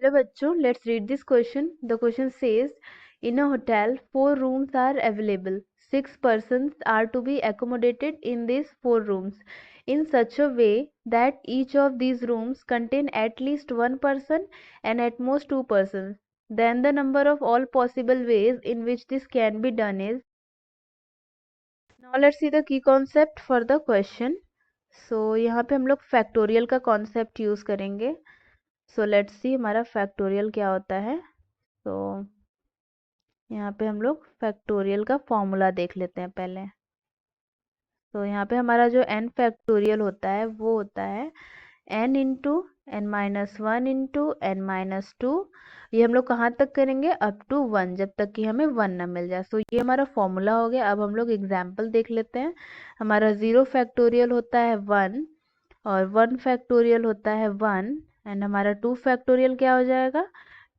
Hello bachcho, let's read this question. The question says, in a hotel, 4 rooms are available. 6 persons are to be accommodated in these 4 rooms in such a way that each of these rooms contain at least 1 person and at most 2 persons. Then the number of all possible ways in which this can be done is. Now let's see the key concept for the question. So यहाँ पे हम लोग factorial का concept use करेंगे. So let's see हमारा factorial क्या होता है. तो यहाँ पे हम लोग फैक्टोरियल का फॉर्मूला देख लेते हैं पहले. तो यहाँ पे हमारा जो n फैक्टोरियल होता है वो होता है n into n minus one into n minus two. ये हम लोग कहाँ तक करेंगे? अप टू 1, जब तक कि हमें 1 ना मिल जाए. सो ये हमारा फॉर्मूला हो गया. अब हम लोग एग्जाम्पल देख लेते हैं. हमारा 0 फैक्टोरियल होता है 1 और 1 फैक्टोरियल होता है 1 एंड हमारा 2 फैक्टोरियल क्या हो जाएगा?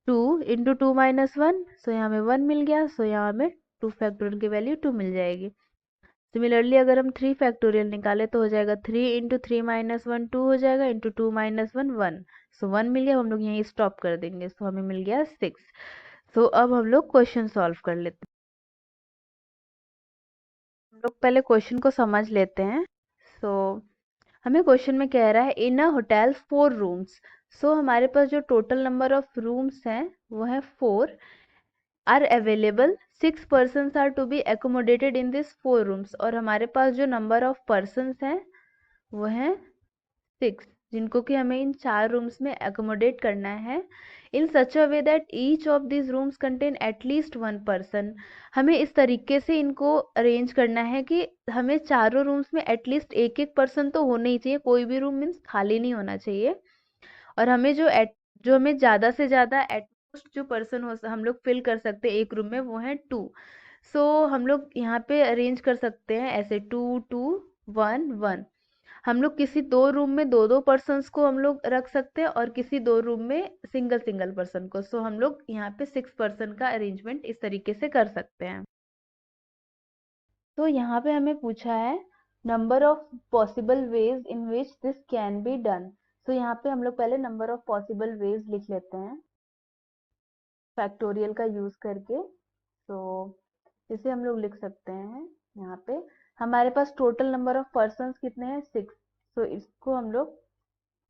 2 इंटू 2 माइनस वन. सो यहाँ हमें 1 मिल गया. सो यहाँ हमें 2 फैक्टोरियल की वैल्यू 2 मिल जाएगी. सिमिलरली अगर हम 3 फैक्टोरियल निकाले तो हो जाएगा 3 इंटू 3 माइनस वन 2 हो जाएगा इंटू 2 माइनस वन 1. सो 1 मिल गया. हम लोग यहीं स्टॉप कर देंगे. सो हमें मिल गया 6. सो अब हम लोग क्वेश्चन सॉल्व कर लेते हैं. हम लोग पहले क्वेश्चन को समझ लेते हैं. सो हमें क्वेश्चन में कह रहा है इन अ होटल 4 रूम्स. सो हमारे पास जो टोटल नंबर ऑफ रूम्स हैं वो है 4 are available. 6 persons are to be accommodated in this 4 rooms. और हमारे पास जो नंबर ऑफ persons हैं वो है 6, जिनको कि हमें इन 4 रूम्स में एकोमोडेट करना है in such a way that each of this rooms contain at least 1 person. हमें इस तरीके से इनको अरेंज करना है कि हमें चारों रूम्स में एटलीस्ट एक एक पर्सन तो होना ही चाहिए. कोई भी रूम मीन्स खाली नहीं होना चाहिए. और हमें जो हमें ज़्यादा से ज़्यादा एटमोस्ट जो पर्सन हो हम लोग फिल कर सकते हैं एक रूम में वो है 2. सो हम लोग यहाँ पे अरेंज कर सकते हैं ऐसे 2 2 1 1. हम लोग किसी 2 रूम में 2 2 पर्सन्स को हम लोग रख सकते हैं और किसी 2 रूम में सिंगल सिंगल पर्सन को. सो हम लोग यहाँ पे 6 पर्सन का अरेंजमेंट इस तरीके से कर सकते हैं. तो यहाँ पे हमें पूछा है number of possible ways in which this can be done. तो यहाँ पे हम लोग पहले नंबर ऑफ पॉसिबल वेज लिख लेते हैं फैक्टोरियल का यूज करके. तो इसे हम लोग लिख सकते हैं. यहाँ पे हमारे पास टोटल नंबर ऑफ पर्सन्स कितने हैं? 6. तो इसको हम लोग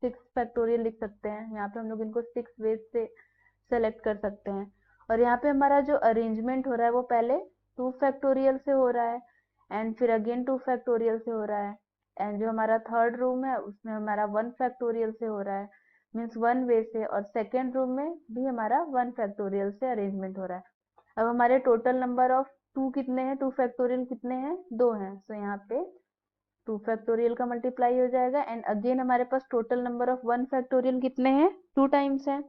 6 फैक्टोरियल लिख सकते हैं. यहाँ पे हम लोग इनको 6 वेज से सेलेक्ट कर सकते हैं. और यहाँ पे हमारा जो अरेंजमेंट हो रहा है वो पहले 2 फैक्टोरियल से हो रहा है एंड फिर अगेन 2 फैक्टोरियल से हो रहा है एंड जो हमारा थर्ड रूम है उसमें हमारा 1 फैक्टोरियल से हो रहा है मीन्स 1 वे से. और सेकेंड रूम में भी हमारा 1 फैक्टोरियल से अरेंजमेंट हो रहा है. अब हमारे टोटल नंबर ऑफ 2 कितने हैं? 2 फैक्टोरियल कितने हैं? 2 हैं. सो यहाँ पे 2 फैक्टोरियल का मल्टीप्लाई हो जाएगा एंड अगेन हमारे पास टोटल नंबर ऑफ 1 फैक्टोरियल कितने हैं? 2 टाइम्स है.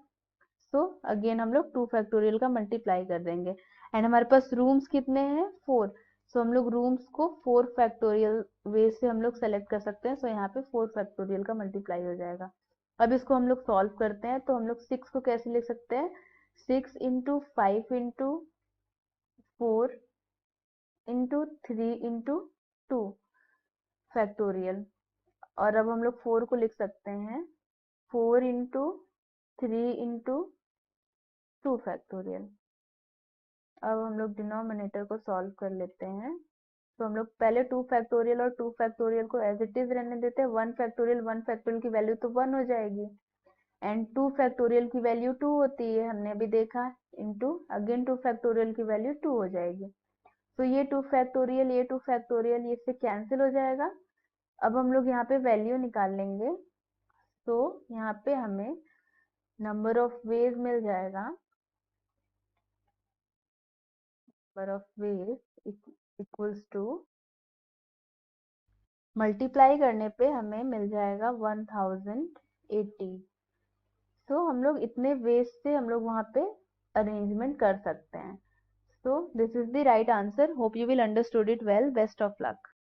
सो अगेन हम लोग 2 फैक्टोरियल का मल्टीप्लाई कर देंगे एंड हमारे पास रूम्स कितने हैं? 4. सो हम लोग रूम्स को 4 फैक्टोरियल वे से हम लोग सेलेक्ट कर सकते हैं. सो यहाँ पे 4 फैक्टोरियल का मल्टीप्लाई हो जाएगा. अब इसको हम लोग सॉल्व करते हैं. तो हम लोग 6 को कैसे लिख सकते हैं? 6 into 5 into 4 into 3 into 2 factorial. और अब हम लोग 4 को लिख सकते हैं 4 इंटू 3 इंटू 2 फैक्टोरियल. अब हम लोग डिनोमिनेटर को सॉल्व कर लेते हैं. तो हम लोग पहले 2 फैक्टोरियल और 2 फैक्टोरियल को एज इट इज रहने देते हैं. 1 फैक्टोरियल की वैल्यू तो 1 हो जाएगी एंड 2 फैक्टोरियल की वैल्यू 2 होती है, हमने अभी देखा. इंटू अगेन 2 फैक्टोरियल की वैल्यू 2 हो जाएगी. तो ये 2 फैक्टोरियल ये 2 फैक्टोरियल ये इससे कैंसिल हो जाएगा. अब हम लोग यहाँ पे वैल्यू निकाल लेंगे. तो यहाँ पे हमें नंबर ऑफ वेज मिल जाएगा. Number of ways equals to multiply करने पे हमें मिल जाएगा 1080. सो हम लोग इतने वेज से हम लोग वहाँ पे अरेंजमेंट कर सकते हैं. So this is the right answer. Hope you will understood it well. Best of luck.